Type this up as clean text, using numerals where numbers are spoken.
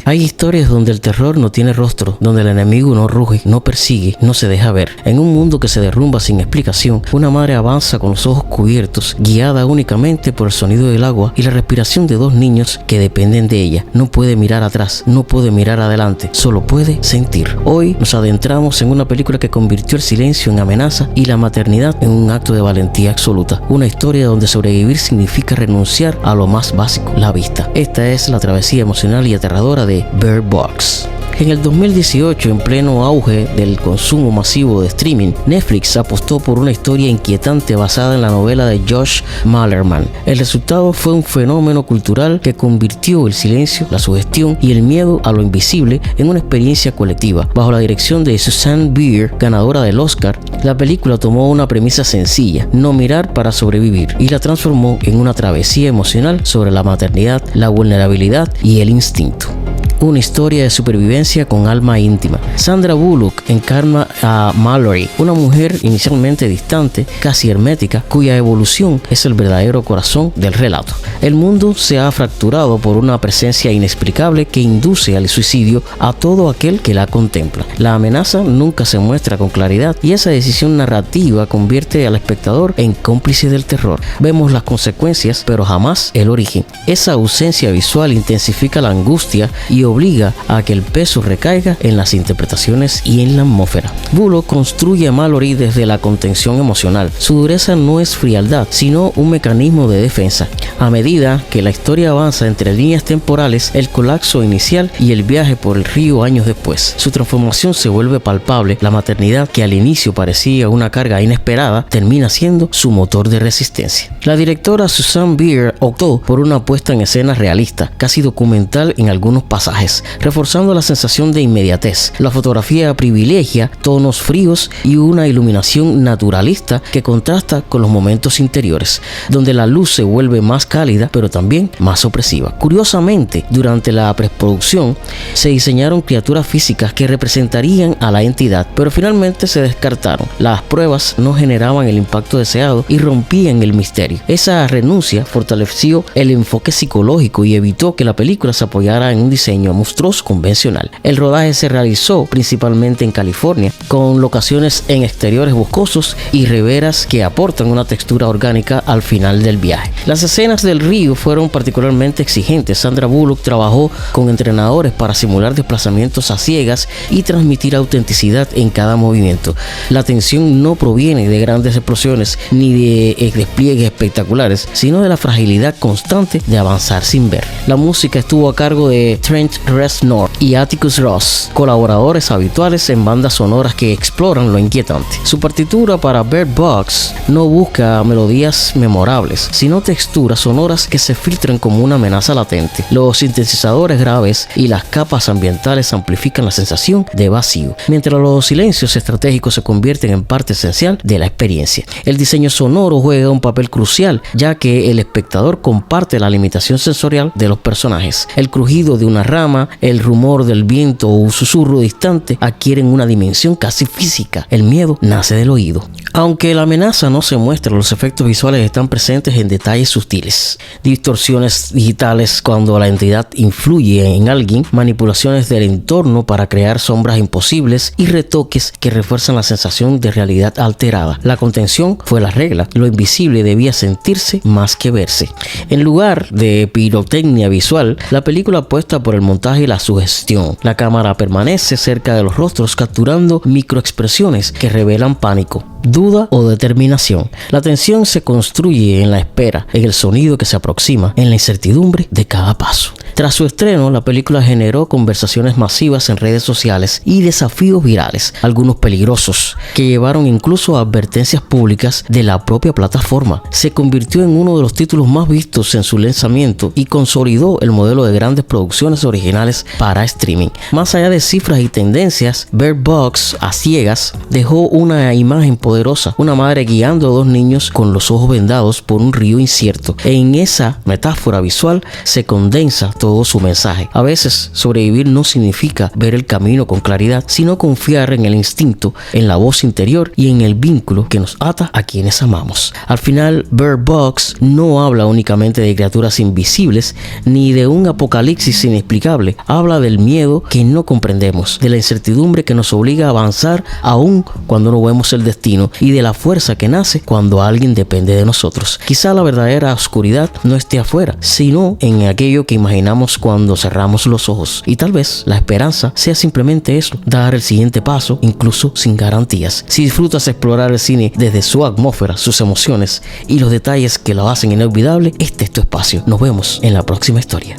Hay historias donde el terror no tiene rostro, donde el enemigo no ruge, no persigue, no se deja ver. En un mundo que se derrumba sin explicación, una madre avanza con los ojos cubiertos, guiada únicamente por el sonido del agua y la respiración de dos niños que dependen de ella. No puede mirar atrás, no puede mirar adelante, solo puede sentir. Hoy nos adentramos en una película que convirtió el silencio en amenaza y la maternidad en un acto de valentía absoluta. Una historia donde sobrevivir significa renunciar a lo más básico, la vista. Esta es la travesía emocional y aterradora de Bird Box. En el 2018, en pleno auge del consumo masivo de streaming, Netflix apostó por una historia inquietante basada en la novela de Josh Malerman. El resultado fue un fenómeno cultural que convirtió el silencio, la sugestión y el miedo a lo invisible en una experiencia colectiva. Bajo la dirección de Susanne Bier, ganadora del Oscar, la película tomó una premisa sencilla: no mirar para sobrevivir, y la transformó en una travesía emocional sobre la maternidad, la vulnerabilidad y el instinto. Una historia de supervivencia con alma íntima. Sandra Bullock encarna a Mallory, una mujer inicialmente distante, casi hermética, cuya evolución es el verdadero corazón del relato. El mundo se ha fracturado por una presencia inexplicable que induce al suicidio a todo aquel que la contempla. La amenaza nunca se muestra con claridad y esa decisión narrativa convierte al espectador en cómplice del terror. Vemos las consecuencias, pero jamás el origen. Esa ausencia visual intensifica la angustia y obliga a que el peso recaiga en las interpretaciones y en la atmósfera. Bullock construye a Mallory desde la contención emocional. Su dureza no es frialdad, sino un mecanismo de defensa. A medida que la historia avanza entre líneas temporales, el colapso inicial y el viaje por el río años después, su transformación se vuelve palpable. La maternidad, que al inicio parecía una carga inesperada, termina siendo su motor de resistencia. La directora Susanne Bier optó por una puesta en escena realista, casi documental en algunos pasajes, reforzando la sensación de inmediatez. La fotografía privilegia tonos fríos y una iluminación naturalista que contrasta con los momentos interiores, donde la luz se vuelve más cálida pero también más opresiva. Curiosamente, durante la preproducción se diseñaron criaturas físicas que representarían a la entidad, pero finalmente se descartaron. Las pruebas no generaban el impacto deseado y rompían el misterio. Esa renuncia fortaleció el enfoque psicológico y evitó que la película se apoyara en un diseño monstruoso convencional. El rodaje se realizó principalmente en California, con locaciones en exteriores boscosos y riberas que aportan una textura orgánica al final del viaje. Las escenas del río fueron particularmente exigentes. Sandra Bullock trabajó con entrenadores para simular desplazamientos a ciegas y transmitir autenticidad en cada movimiento. La tensión no proviene de grandes explosiones ni de despliegues espectaculares, sino de la fragilidad constante de avanzar sin ver. La música estuvo a cargo de Trent Reznor y Atticus Ross, colaboradores habituales en bandas sonoras que exploran lo inquietante. Su partitura para Bird Box no busca melodías memorables, sino texturas sonoras que se filtran como una amenaza latente. Los sintetizadores graves y las capas ambientales amplifican la sensación de vacío, mientras los silencios estratégicos se convierten en parte esencial de la experiencia. El diseño sonoro juega un papel crucial, ya que el espectador comparte la limitación sensorial de los personajes. El crujido de una rama, el rumor del viento o un susurro distante adquieren una dimensión casi física. El miedo nace del oído. Aunque la amenaza no se muestra, los efectos visuales están presentes en detalles sutiles. Distorsiones digitales cuando la entidad influye en alguien, manipulaciones del entorno para crear sombras imposibles y retoques que refuerzan la sensación de realidad alterada. La contención fue la regla. Lo invisible debía sentirse más que verse. En lugar de pirotecnia visual, la película apuesta por el montaje y la sugestión. La cámara permanece cerca de los rostros, capturando microexpresiones que revelan pánico, duda o determinación. La tensión se construye en la espera, en el sonido que se aproxima, en la incertidumbre de cada paso. Tras su estreno, la película generó conversaciones masivas en redes sociales y desafíos virales, algunos peligrosos, que llevaron incluso a advertencias públicas de la propia plataforma. Se convirtió en uno de los títulos más vistos en su lanzamiento y consolidó el modelo de grandes producciones originales para streaming. Más allá de cifras y tendencias, Bird Box a ciegas dejó una imagen poderosa, una madre guiando a dos niños con los ojos vendados por un río incierto. En esa metáfora visual se condensa todo su mensaje. A veces sobrevivir no significa ver el camino con claridad, sino confiar en el instinto, en la voz interior y en el vínculo que nos ata a quienes amamos. Al final, Bird Box no habla únicamente de criaturas invisibles ni de un apocalipsis inexplicable. Habla del miedo que no comprendemos, de la incertidumbre que nos obliga a avanzar aún cuando no vemos el destino y de la fuerza que nace cuando alguien depende de nosotros. Quizá la verdadera oscuridad no esté afuera, sino en aquello que imaginamos cuando cerramos los ojos. Y tal vez la esperanza sea simplemente eso, dar el siguiente paso, incluso sin garantías. Si disfrutas explorar el cine desde su atmósfera, sus emociones y los detalles que lo hacen inolvidable, este es tu espacio. Nos vemos en la próxima historia.